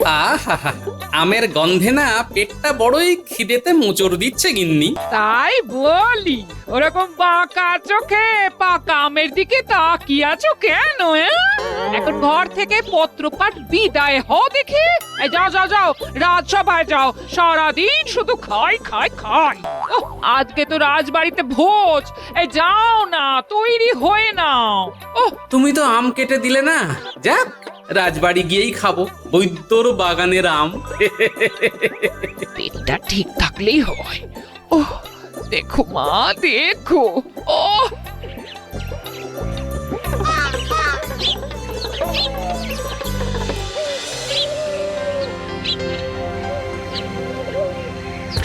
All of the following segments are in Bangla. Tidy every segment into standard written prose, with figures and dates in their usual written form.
আহা, আমের গন্ধে না পেটটা বড়ই খিদেতে মোচড় দিচ্ছে গিন্নি। তাই বলি, ওরকম বাঁকা চোখে পাকা আমের দিকে তাকিয়ে আছো কেন? এখন ঘর থেকে পত্রপাঠ বিদায় হও দেখি। এই যাও যাও যাও, রাজসভায় যাও, সারাদিন শুধু খাই খাই খাই। ওহ, আজকে তো রাজবাড়িতে ভোজ, এই যাও না, তৈরি হয়ে নাও। ওহ, তুমি তো আম কেটে দিলে না, যাক রাজবাড়ি গিয়েই খাবো বৈদ্যর বাগানের আম। পেটটা ঠিক থাকলেই হয়। ওহ, দেখো মা, দেখো। ওহ,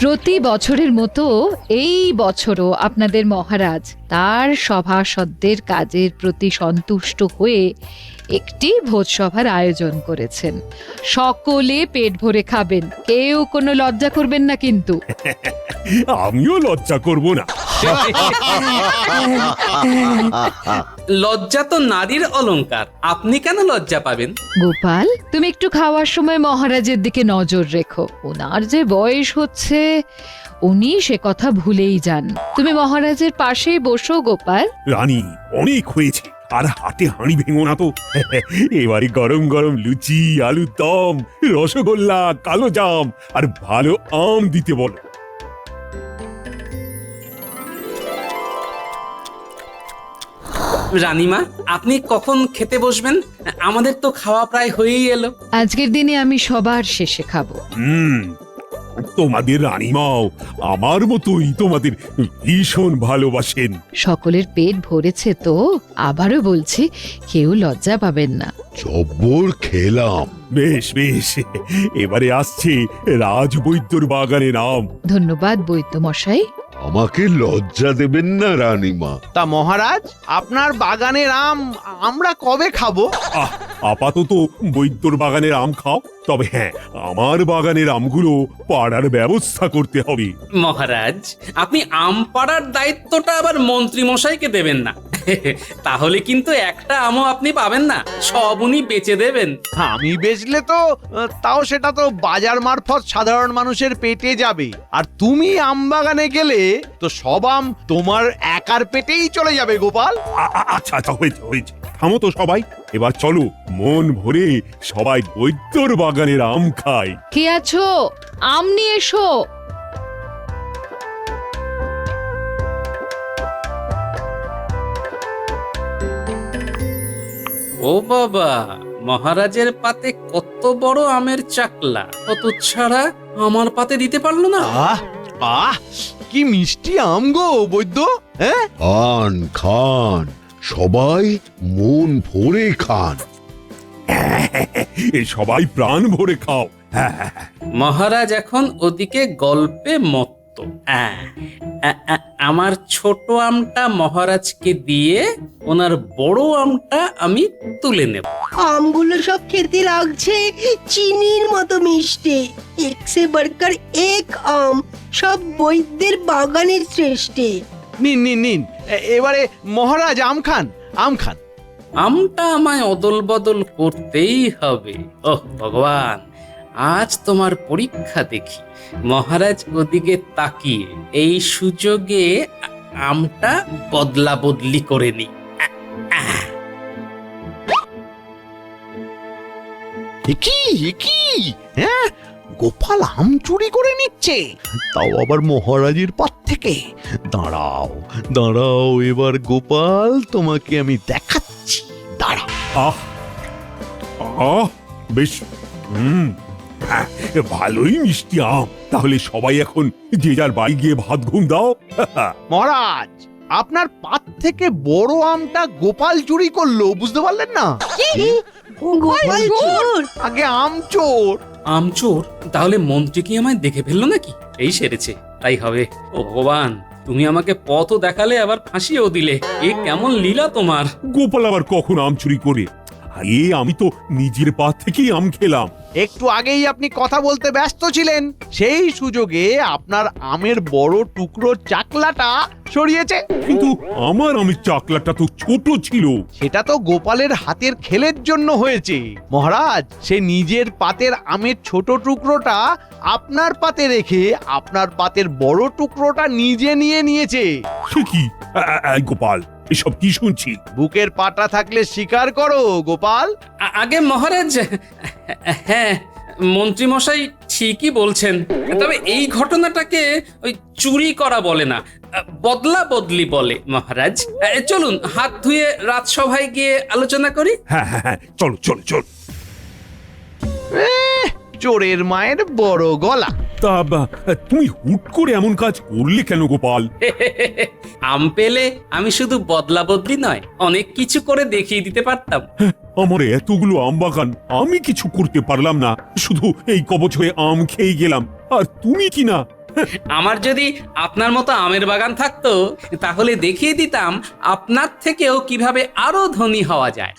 প্রতি বছরের মতো এই বছরও আপনাদের মহারাজ তার সভাসদদের কাজের প্রতি সন্তুষ্ট হয়ে একটি ভোজসভার আয়োজন করেছেন। সকলে পেট ভরে খাবেন, কেউ কোনো লজ্জা করবেন না কিন্তু। আমিও লজ্জা করব না। লজ্জা তো নারীর অলংকার, আপনি কেন লজ্জা পাবেন? গোপাল, তুমি একটু খাওয়ার সময় মহারাজের দিকে নজর রেখো। ওনার যে বয়স হচ্ছে, উনি সে কথা ভুলেই যান। তুমি মহারাজের পাশেই বসো গোপাল। রানী, অনেক হয়েছে, আর হাতে হাঁড়ি ভেঙো না তো। এবারে গরম গরম লুচি, আলুর দম, রসগোল্লা, কালো জাম আর ভালো আম দিতে বলো। রানীমা, আপনি কখন খেতে বসবেন? আমাদের তো খাওয়া প্রায় হয়েই এলো। আজকের দিনে আমি সবার শেষে খাবো। তোমাদের রানীমাও আমার মতোই তোমাদের ভীষণ ভালোবাসেন। সকলের পেট ভরেছে তো, আবারও বলছি, কেউ লজ্জা পাবেন না। জব্বর খেলাম। বেশ বেশ, এবারে আসছে রাজবৈদ্যর বাগানের আম। ধন্যবাদ বৈদ্য মশাই। আমাকে লজ্জা দেবেন না রানীমা। তা মহারাজ, আপনার বাগানের আম আমরা কবে খাবো? আপাতত বৈদ্যর বাগানের আম খাও, তবে হ্যাঁ, আমার বাগানের আমগুলো পাড়ার ব্যবস্থা করতে হবে। মহারাজ, আপনি আম পাড়ার দায়িত্বটা আবার মন্ত্রী মশাইকে দেবেন না। তাহলে কিন্তু একটা আমও আপনি পাবেন না, সব উনি বেচে দেবেন। আমি বেচলে তো তাও সেটা তো বাজার মারফত সাধারণ মানুষের পেটে যাবে, আর তুমি আম বাগানে গেলে তো সব আম তোমার একার পেটেই চলে যাবে গোপাল। আচ্ছা আচ্ছা, হয়েছে হয়েছে, থামো তো সবাই, এবার চলো মন ভরে সবাই বৈদ্যর বাগানের আম খাই। কে আছো? আম নিয়ে এসো। ও বাবা, মহারাজের পাতে কত বড় আমের চাকলা, কত ছাড়া আমার পাতে দিতে পারলো না। আহ আহ, কি মিষ্টি আম গো বৈদ্য। হ্যাঁ, খান খান, সবাই মন ভরে খান। সবাই প্রাণ ভরে খাও। মহারাজ এখন ওদিকে গল্পে মত্ত। আমার ছোট আমটা মহারাজকে দিয়ে ওনার বড় আমটা আমি তুলে নেব। আমগুলো সব খেতে লাগছে চিনির মতো মিষ্টি। এক সে বড়কর এক আম, সব বৈদ্যের বাগানের শ্রেষ্ঠ। নিন নিন নিন, এবারে মহারাজ আম খান, আম খান। আমটা আমায় অদল বদল করতেই হবে। ওহ ভগবান, আজ তোমার পরীক্ষা দেখি। মহারাজ ওদিকে তাকিয়ে এই সুযোগে আমটা বদলা বদলি করে নি। কি হ্যাঁ, গোপাল আম চুরি করে নিচ্ছে, তাও আবার মহারাজের পাত থেকে। দাঁড়াও দাঁড়াও, এবার গোপাল তোমাকে আমি দেখাচ্ছি, দাঁড়াও। আহ আহ, বেশ, হ্যাঁ, ভালোই মিষ্টি আম। তাহলে সবাই এখন যে যার বাড়ি গিয়ে ভাত ঘুম দাও। মহারাজ, আপনার পাত থেকে বড় আমটা গোপাল চুরি করলো, বুঝতে পারলেন না? গোপাল চোর? আগে আম চোর। আমচোর? তাহলে মন্ত্রী কি আমায় দেখে ফেললো নাকি? এই সেরেছে, তাই হবে। ও ভগবান, তুমি আমাকে পথও দেখালে আবার ফাঁসিও দিলে, এ কেমন লীলা তোমার। গোপাল আবার কখন আম চুরি করে? আরে আমি তো নিজের পা থেকেই আম খেলাম। একটু আগেই আপনি কথা বলতে ব্যস্ত ছিলেন, সেই সুযোগে আপনার আমের বড় টুকরো চাকলাটা সরিয়েছে। কিন্তু আমার আমের চাকলাটা তো ছোট ছিল। সেটা তো গোপালের হাতের খেলের জন্য হয়েছে মহারাজ। সে নিজের পাতের আমের ছোট টুকরোটা আপনার পাতে রেখে আপনার পাতের বড় টুকরোটা নিজে নিয়ে নিয়েছে। সে কি? গোপাল, এসব কি শুনছি? বুকের পাটা থাকলে স্বীকার করো গোপাল। আগে মহারাজ, হ্যাঁ মন্ত্রী মশাই ঠিকই বলছেন, তবে এই ঘটনাটাকে ওই চুরি করা বলে না, বদলা বদলি বলে মহারাজ। চলুন হাত ধুয়ে রাজসভায় গিয়ে আলোচনা করি। হ্যাঁ হ্যাঁ হ্যাঁ, চলো চলো চলো। চোরের মায়ের বড় গলা। তা তুমি হুট করে এমন কাজ করলে কেন গোপাল? আম পেলে আমি শুধু বদলা বদলি নয়, অনেক কিছু করে দেখিয়ে দিতে পারতাম। আমার এতগুলো আম বাগান, আমি কিছু করতে পারলাম না, শুধু এই কবচ হয়ে আম খেয়ে গেলাম। আর তুমি কি না? আমার যদি আপনার মতো আমের বাগান থাকতো তাহলে দেখিয়ে দিতাম আপনার থেকেও কিভাবে আরো ধনী হওয়া যায়।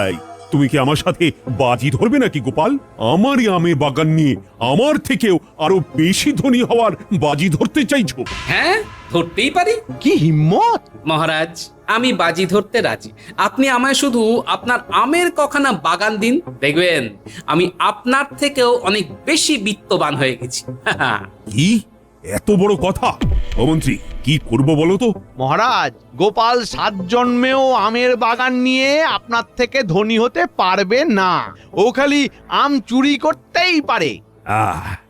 এই, তুমি কি আমার সাথে বাজি ধরবে নাকি গোপাল? আমারই আমের বাগান নিয়ে আমার থেকেও আরো বেশি ধনী হওয়ার বাজি ধরতে চাইছো? হ্যাঁ, ধরতেই পারি কি হিম্মত! মহারাজ, আমি বাজি ধরতে রাজি। আপনি আমায় শুধু আপনার আমের কখানা বাগান দিন, দেখবেন আমি আপনার থেকেও অনেক বেশি বিত্তবান হয়ে গেছি। কি এত বড় কথা? ও মন্ত্রী, কি করব বলো তো? মহারাজ, গোপাল 7 জন্মেও আমের বাগান নিয়ে আপনার থেকে ধনী হতে পারবে না। ও খালি আম চুরি করতেই পারে।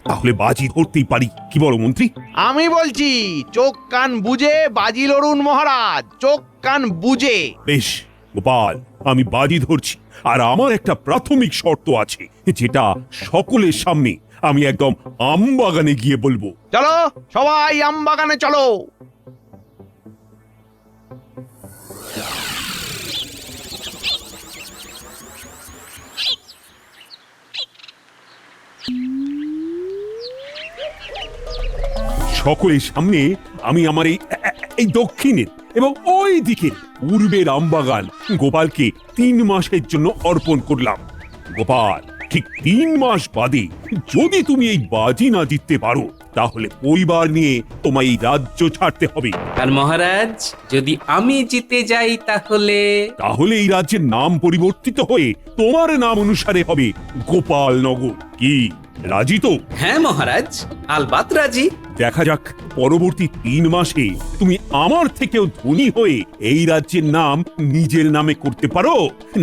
তাহলে বাজি ধরতেই পারি, কি বলো মন্ত্রী? আমি বলছি, চোখ কান বুঝে বাজি লড়ুন মহারাজ, চোখ কান বুঝে। বেশ গোপাল, আমি বাজি ধরছি। আর আমার একটা প্রাথমিক শর্ত আছে, যেটা সকলের সামনে আমি একদম আম বাগানে গিয়ে বলবো। চলো সবাই আম বাগানে চলো। সকলের সামনে আমি আমার এই দক্ষিণের এবং ওই দিকের পূর্বের আমবাগান গোপালকে 3 মাসের জন্য অর্পণ করলাম। গোপাল, ঠিক 3 মাস বাদে যদি তুমি এই বাজি না জিততে পারো তাহলে পরিবার নিয়ে তোমায় এই রাজ্য ছাড়তে হবে। আর মহারাজ, যদি আমি জিতে যাই তাহলে? তাহলে এই রাজ্যের নাম পরিবর্তিত হয়ে তোমার নাম অনুসারে হবে গোপাল নগর। কি রাজি তো? হ্যাঁ মহারাজ, আলবাত রাজি। দেখা যাক পরবর্তী 3 মাসে তুমি আমার থেকেও ধনী হয়ে এই রাজ্যের নাম নিজের নামে করতে পারো,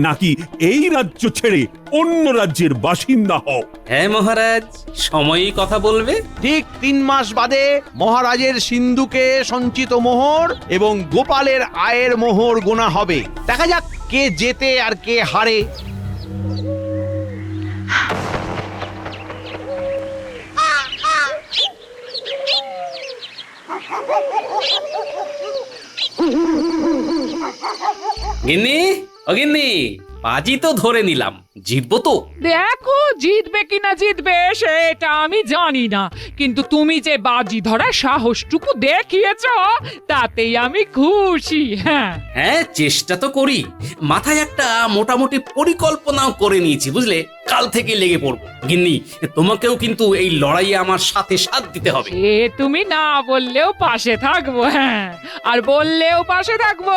নাকি এই রাজ্য ছেড়ে অন্য রাজ্যের বাসিন্দা হও। হ্যাঁ মহারাজ, সময়ই কথা বলবে। ঠিক 3 মাস বাদে মহারাজের সিন্ধুকে সঞ্চিত মোহর এবং গোপালের আয়ের মোহর গোনা হবে। দেখা যাক কে জেতে আর কে হারে। গিন্নি, ও গিন্নি, বাজি তো ধরে নিলাম, জিতবো তো? দেখো জিতবে কিনা জিতবে সেটা আমি জানি না, কিন্তু তুমি যে বাজি ধরার সাহসটুকু দেখিয়েছ তাতেই আমি খুশি। হ্যাঁ হ্যাঁ, চেষ্টা তো করি। মাথায় একটা মোটামুটি পরিকল্পনাও করে নিয়েছি, বুঝলে? কাল থেকে লেগে পড়বো। গিন্নি, তোমাকেও কিন্তু এই লড়াইয়ে আমার সাথে সাথ দিতে হবে। এ তুমি না বললেও পাশে থাকবো, হ্যাঁ, আর বললেও পাশে থাকবো।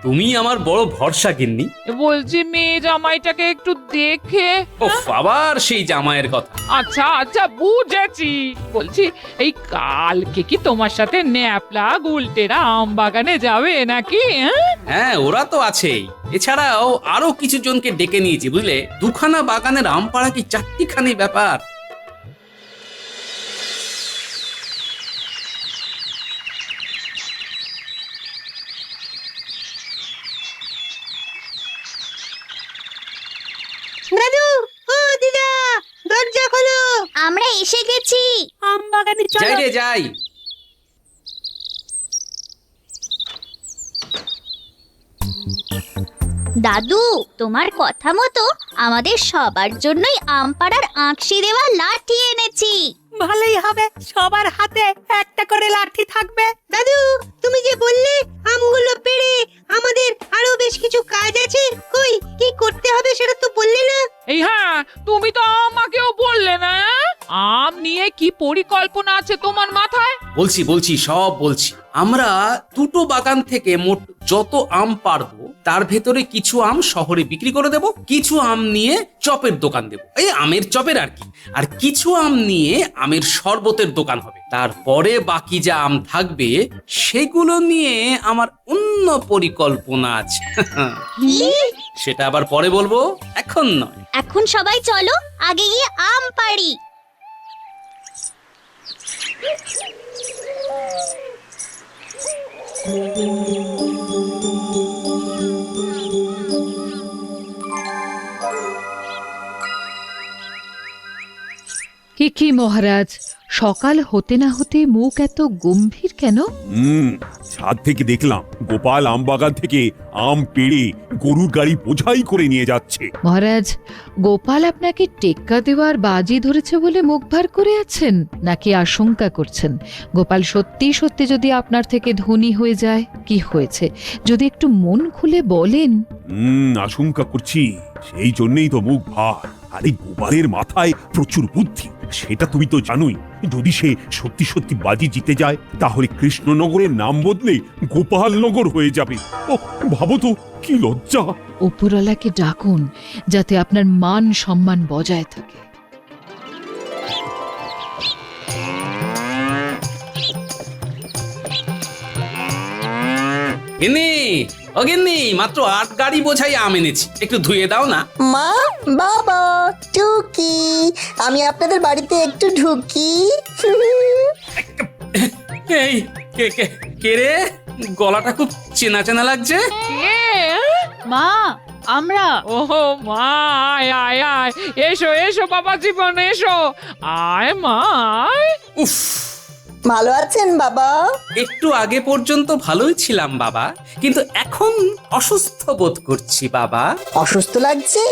তুমি আমার বড় ভরসা গিন্নি। বলছি মেয়ে জামাইটাকে একটু দেখে। ওফ, আবার সেই জামাইয়ের কথা। আচ্ছা আচ্ছা, বুঝেছি। বলছি এই কালকে কি তোমার সাথে ন্যাপলা গুলটেরা আম বাগানে যাবে নাকি? হ্যাঁ, ওরা তো আছেই। এছাড়াও আরো কিছু জনকে ডেকে নিয়েছি, বুঝলে? 2খানা বাগানের আম পাড়া কি 4টিখানি ব্যাপার। দাদু, ও দিদা, দরজা খোলো। আমরা এসে গেছি। আম বাগানে যাই রে যাই। দাদু, তোমার কথা মতো আমাদের সবার জন্যই আম পাড়ার আঁকশি দেওয়া লাঠি এনেছি। ভালোই হবে, সবার হাতে একটা করে লাঠি থাকবে। দাদু, তুমি যে বললে আমগুলো পেড়ে আমাদের আরো বেশ কিছু কাজ আছে, কই কি করতে হবে সেটা তো বললে না? এই হ্যাঁ, তুমি তো আমাকেও বললে না। আম নিয়ে কি পরিকল্পনা আছে তোমার মাথায়? বলছি সব বলছি। আমরা দুটো বাগান থেকে মোট যত আম পারবো তার ভেতরে কিছু আম শহরে বিক্রি করে দেব, কিছু আম নিয়ে চপের দোকান দেব, এই আমের চপের আর কি। আর কিছু আম নিয়ে আমের শরবতের দোকান হবে। তারপরে বাকি যা আম থাকবে সেগুলো নিয়ে আমার অন্য পরিকল্পনা আছে। সেটা আবার পরে বলবো, এখন নয়। এখন সবাই চলো আগে গিয়ে আম পাড়ি। কি মহারাজ, সকাল হতে না হতে মুখ এত গম্ভীর কেন? ছাদ থেকে দেখলাম গোপাল আম বাগান থেকে আম পেড়ে গরুর গাড়ি বোঝাই করে নিয়ে যাচ্ছে। মহারাজ, গোপাল আপনাকে টেক্কা দেওয়ার বাজি ধরেছে বলে মুখ ভার করে আছেন, নাকি আশঙ্কা করছেন গোপাল সত্যি সত্যি যদি আপনার থেকে ধনী হয়ে যায়? কি হয়েছে যদি একটু মন খুলে বলেন। আশঙ্কা করছি, সেই জন্যই তো মুখ ভার। আরে গোপালের মাথায় প্রচুর বুদ্ধি, সেটা তুমি তো জানোই। যদি সে সত্যি সত্যি বাজি জিতে যায় তাহলে কৃষ্ণনগরের নাম বদলে গোপালনগর হয়ে যাবে। ও ভাবো তো, কি লজ্জা। উপরওয়ালাকে ডাকুন যাতে আপনার মান সম্মান বজায় থাকে। গিন্নি, ও গিন্নি, মাত্র 8 গাড়ি বোঝাই আম এনেছি, একটু ধুয়ে দাও না। মা, বাবা, টুকি, আমি আপনাদের বাড়িতে একটু ঢুকি। এই কে কে কে রে? গলাটা খুব চেনা চেনা লাগছে। কে? মা, আমরা। ওহো মা, আয় আয় আয়, এসো এসো বাবা জীবন, এসো। আয় মা আয়। উফ, ভালো আছেন বাবা? একটু আগে পর্যন্ত ভালোই ছিলাম বাবা, কিন্তু এখন অসুস্থ বোধ করছি বাবা। অসুস্থ লাগছে?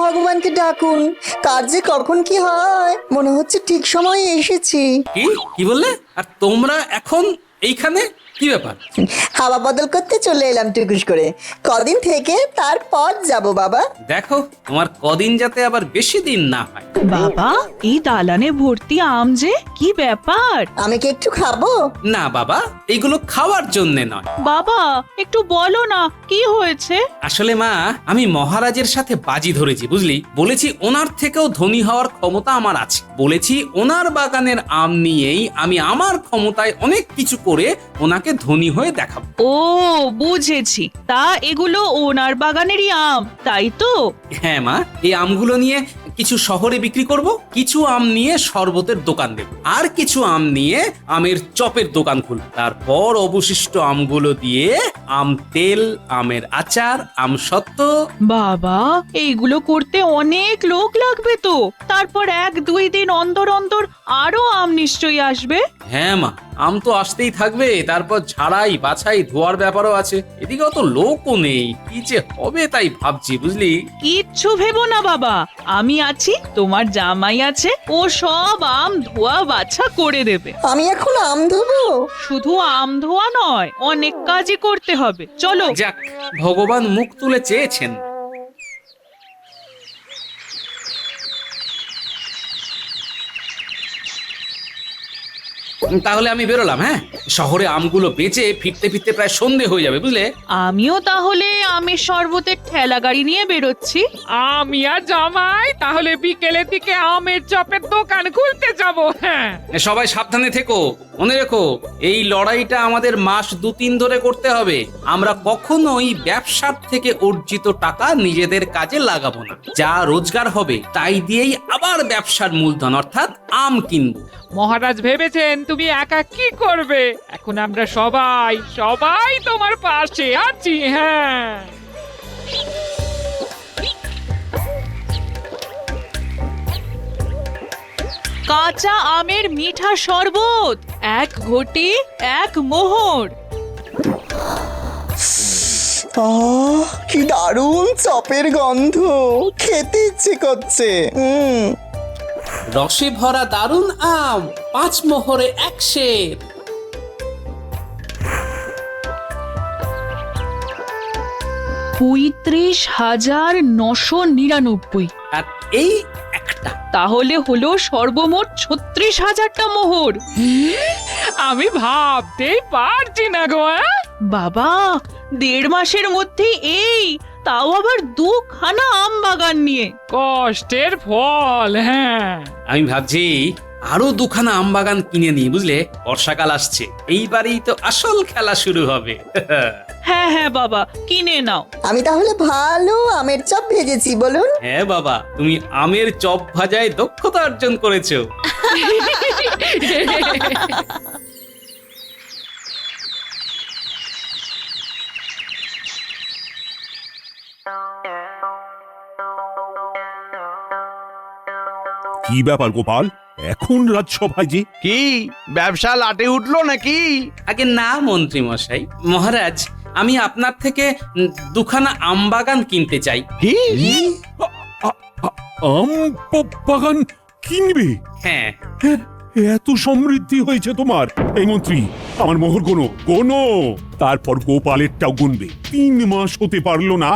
ভগবানকে ডাকুন, কার যে কখন কি হয়। মনে হচ্ছে ঠিক সময়ে এসেছি। কি কি বললে? আর তোমরা এখন এইখানে? কি ব্যাপার? হাওয়া বদল করতে চলে এলাম টুকুস করে। কদিন থেকে তারপর যাব বাবা। দেখো তোমার কদিন যাতে আবার বেশি দিন না হয়। বাবা, এই দালানে ভর্তি আম যে, কি ব্যাপার? আমি কি একটু খাবো? না বাবা, এইগুলো খাওয়ার জন্যে নয়। বাবা, একটু বলো না কি হয়েছে? আসলে মা, আমি মহারাজের সাথে বাজি ধরেছি বুঝলি। বলেছি ওনার থেকেও ধনী হওয়ার ক্ষমতা আমার আছে। বলেছি ওনার বাগানের আম নিয়েই আমি আমার ক্ষমতায় অনেক কিছু করে ওনাকে ধনী হয়ে দেখাবো। ও বুঝেছি, তা এগুলো ওনার বাগানেরই আম, তাই তো? হ্যাঁ মা, এই আমগুলো নিয়ে কিছু শহরে বিক্রি করব, কিছু আম নিয়ে শরবতের দোকান দেব, আর কিছু আম নিয়ে আমের চপের দোকান খুলব। তারপর অবশিষ্ট আমগুলো দিয়ে আম তেল, আমের আচার, আম সত্ত্ব। বাবা, এইগুলো করতে অনেক লোক লাগবে তো। তারপর 1-2 দিন অন্তর অন্তর আরো আম নিশ্চয়ই আসবে। হ্যাঁ মা, আম তো আসতেই থাকবে, তারপর ঝাড়াই বাছাই ধোয়ার ব্যাপারও আছে। এদিকে অত লোকও নেই, কি যে হবে তাই ভাবছি বুঝলি। কিচ্ছু ভেবো না বাবা, আমি আছি, তোমার জামাই আছে, ও সব আম ধোয়া বাছা করে দেবে। আমি এখন আম ধোবো? শুধু আম ধোয়া নয়, অনেক কাজই করতে হবে, চলো। যাক, ভগবান মুখ তুলে চেয়েছেন। তাহলে আমি বেরোলাম। হ্যাঁ, শহরে আমগুলো বেচে ফিরতে ফিরতে প্রায় সন্ধে হয়ে যাবে বুঝলে। আমিও তাহলে আমের শরবতের ঠেলা গাড়ি নিয়ে বেরোচ্ছি। আমি আর জামাই তাহলে বিকেলের দিকে আমের চপের দোকান খুলতে যাব। হ্যাঁ, সবাই সাবধানে থেকো, মনে রেখো এই লড়াইটা আমাদের মাস 2-3 ধরে করতে হবে। আমরা কখনোই ব্যবসার থেকে অর্জিত টাকা নিজেদের কাজে লাগাবো না। যা রোজগার হবে তাই দিয়েই আবার ব্যবসার মূলধন অর্থাৎ আম কিনবো। মহারাজ ভেবেছেন তুমি একা কি করবে? এখন আমরা সবাই সবাই তোমার পাশে আছি। হ্যাঁ, কাঁচা আমের মিঠা শরবত, 1 ঘটি 1 মোহর। কি দারুণ চপের গন্ধ, খেতে ইচ্ছে করছে। রসে ভরা দারুণ আম, 5 মোহরে 1 সের। 35,999। আর এই একটা। তাহলে হলো সর্বমোট 36,000টা মোহর। আমি ভাবতেই পারছি না গো। বাবা, 1.5 মাসের মধ্যে এই, তাও আবার 2খানা আম বাগান নিয়ে। কষ্টের ফল। হ্যাঁ, আমি ভাবছি আরো 2খানা আম বাগান কিনে নিই, বুঝলে? বর্ষাকাল আসছে, এইবারেই তো আসল খেলা শুরু হবে। হ্যাঁ হ্যাঁ বাবা, কিনে নাও। আমি তাহলে ভালো আমের চপ ভেজেছি বলুন। হ্যাঁ বাবা, তুমি আমের চপ ভাজায় দক্ষতা অর্জন করেছো। কি ব্যাপার গোপাল, এখন রাজসভায় যে? কি ব্যবসা লাটে উঠলো নাকি? আগে না মন্ত্রী মশাই, মহারাজ, আমি আপনার থেকে 2খানা আম বাগান কিনতে চাই। কি? আম বাগান কিনবে? হ্যাঁ। এত সমৃদ্ধি হয়েছে তোমার। এই মন্ত্রী, আমার মোহর গোনো, তারপর গোপালেরটাও গুনবে। 3 মাস হতে পারলো না,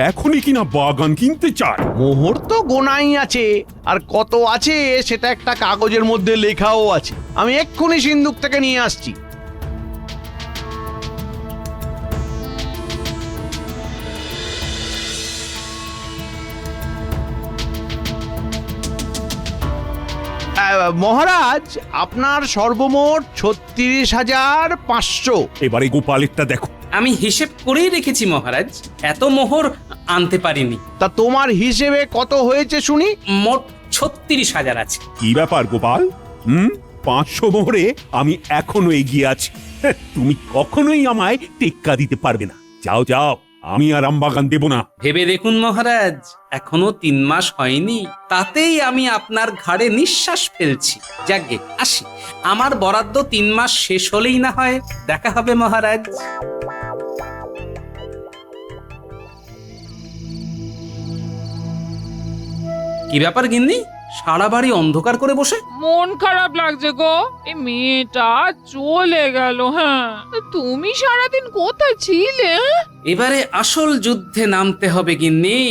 এখনই কিনা বাগান কিনতে চায়। মোহর তো গোনাই আছে, আর কত আছে সেটা একটা কাগজের মধ্যে লেখাও আছে। আমি এক্ষুনি সিন্ধুক থেকে নিয়ে আসছি। মহারাজ, আপনার সর্বমোট 36,500। এবারে গোপালেরটা দেখো। আমি হিসেব করেই রেখেছি মহারাজ, এত মোহর আনতে পারিনি। তা তোমার হিসেবে কত হয়েছে শুনি? মোট 36,000 আছে। কি ব্যাপার গোপাল? 500 মোহরে আমি এখনো এগিয়ে আছি। তুমি কখনোই আমায় টেক্কা দিতে পারবে না। যাও যাও, আমি আর আমবাগান দেব না। ভেবে দেখুন মহারাজ, এখনো 3 মাস হয়নি, তাতেই আমি আপনার ঘাড়ে নিঃশ্বাস ফেলছি। যাকগে, আসি। আমার বরাদ্দ 3 মাস শেষ হলেই না হয় দেখা হবে মহারাজ। কি ব্যাপার গিন্নি, সারা বাড়ি অন্ধকার করে বসে? মন খারাপ লাগছে গো, এই মেয়েটা চলে গেল। হ্যাঁ, তুমি সারাদিন কোথায় ছিলে? এবারে আসল যুদ্ধে নামতে হবে গিন্নি,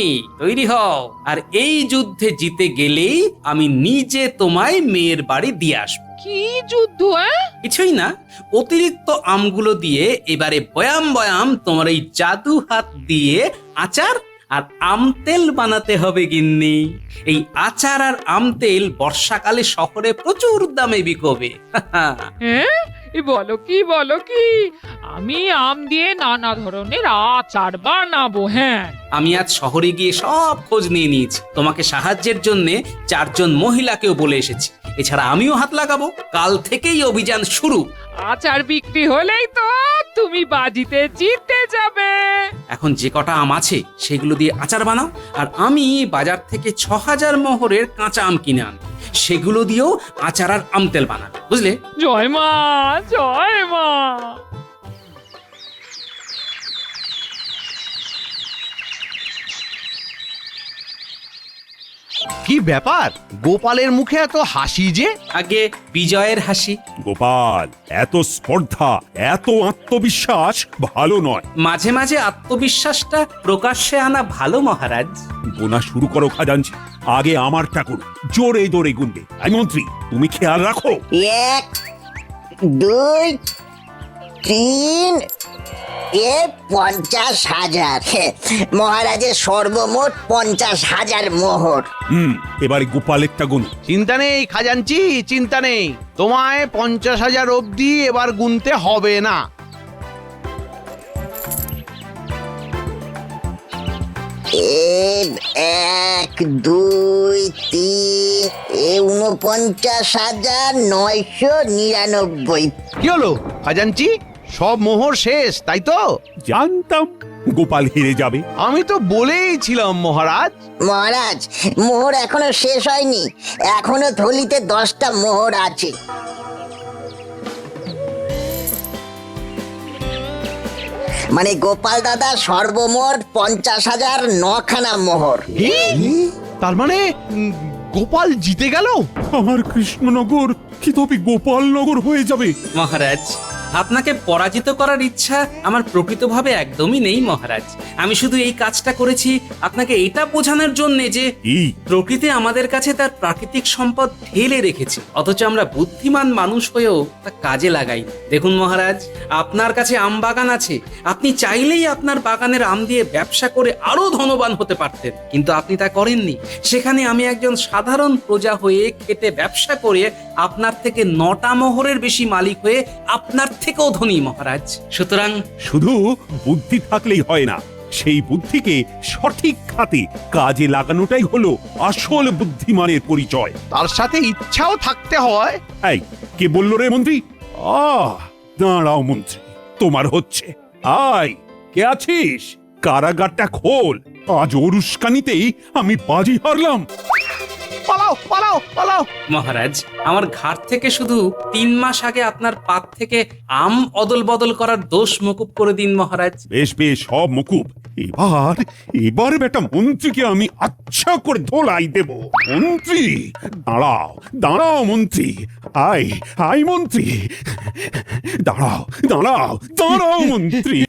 তৈরি হও। আর এই যুদ্ধে জিতে গেলেই আমি নিজে তোমায় মেয়ের বাড়ি দিয়ে আসবো। কি যুদ্ধ? কিছুই না, অতিরিক্ত আমগুলো দিয়ে এবারে বয়াম বয়াম তোমার এই জাদু হাত দিয়ে আচার আর আম তেল বানাতে হবে গিন্নি। এই আচার আর আম তেল বর্ষাকালে শহরে প্রচুর দামে বিকবে। হ্যাঁ, বলো কি, আমি আম দিয়ে নানা ধরনের আচার বানাবো। হ্যাঁ, আমি আজ শহরে গিয়ে সব খোঁজ নিয়ে নিয়েছি। তোমাকে সাহায্যের জন্য 4 জন মহিলাকেও বলে এসেছি। এছাড়া আমিও হাত লাগাবো। কাল থেকেই অভিযান শুরু। আচার বিক্রি হলেই তো তুমি বাজিতে জিতে যাবে। এখন যে কটা আম আছে সেগুলো দিয়ে আচার বানাও, আর আমি বাজার থেকে 6,000 মোহরের কাঁচা আম কিনে আনবো। সেগুলো দিয়েও আচার আর আম তেল বানাবে, বুঝলে? জয় মা, জয় মা। কি ব্যাপার, গোপালের মুখে এত হাসি যে? আগে বিজয়ের হাসি। গোপাল, এত স্পর্ধা, এত আত্মবিশ্বাস ভালো নয়। মাঝে মাঝে আত্মবিশ্বাসটা প্রকাশ্যে আনা ভালো মহারাজ। গোনা শুরু করো খাজাঞ্চি, আগে আমারটা করো। জোরে জোরে গুনবে। আই মন্ত্রী, তুমি খেয়াল রাখো। 1, 2, 3, 50,000। মহারাজের সর্বমোট 50,000 মোহর। এবারে গোপালেরটা গুনো। চিন্তা নেই খাজাঞ্চি, চিন্তা নেই। তোমায় 50,000 অবধি এবার গুনতে হবে না। এক, 2, 3, 49,999। কি হলো খাজাঞ্চি, সব মোহর শেষ তাই তো? জানতাম গোপাল হেরে যাবে। আমি তো বলেইছিলাম মহারাজ। মহারাজ, মোহর এখনো শেষ হয়নি, এখনো থলিতে 10টা মোহর আছে। মানে গোপাল দাদা সর্বমোট 50,000 9খানা মোহর। তার মানে গোপাল জিতে গেল? আমার কৃষ্ণনগর কি তবে গোপালনগর হয়ে যাবে? মহারাজ, আপনাকে পরাজিত করার ইচ্ছা আমার প্রকৃতভাবে একদমই নেই মহারাজ। আমি শুধু এই কাজটা করেছি আপনাকে এটা বোঝানোর জন্য যে এই প্রকৃতি আমাদের কাছে তার প্রাকৃতিক সম্পদ ঢেলে রেখেছে, অথচ আমরা বুদ্ধিমান মানুষ হয়েও তা কাজে লাগাই। দেখুন মহারাজ, আপনার কাছে আম বাগান আছে, আপনি চাইলেই আপনার বাগানের আম দিয়ে ব্যবসা করে আরো ধনবান হতে পারতেন, কিন্তু আপনি তা করেননি। সেখানে আমি একজন সাধারণ প্রজা হয়ে খেটে ব্যবসা করে আপনার থেকে 9টা মোহরের বেশি মালিক হয়ে আপনার থেকেও ধনী মহারাজ। সুতরাং শুধু বুদ্ধি থাকলেই হয় না, সেই বুদ্ধিকে সঠিক খাতে কাজে লাগানোটাই হলো আসল বুদ্ধিমানের পরিচয়। তার সাথে ইচ্ছাও থাকতে হয়। এই কে বললো রে মন্ত্রী? দাঁড়াও মন্ত্রী, তোমার হচ্ছে। আয়, কে আছিস? কারাগারটা খোল। আজ ওর উস্কানিতেই আমি বাজি হারলাম। পালাও পালাও পালাও। মহারাজ, আমার ঘাট থেকে শুধু 3 মাস আগে আপনার পাত থেকে আম অদল বদল করার দোষ মকুব করে দিন মহারাজ। বেশ বেশ, সব মুকুব। এবার বেটা মন্ত্রীকে আমি আচ্ছা করে ধোলাই দেব। মন্ত্রী দাঁড়াও, দাঁড়াও মন্ত্রী। আয় আয় মন্ত্রী, দাঁড়াও দাঁড়াও দাঁড়াও মন্ত্রী।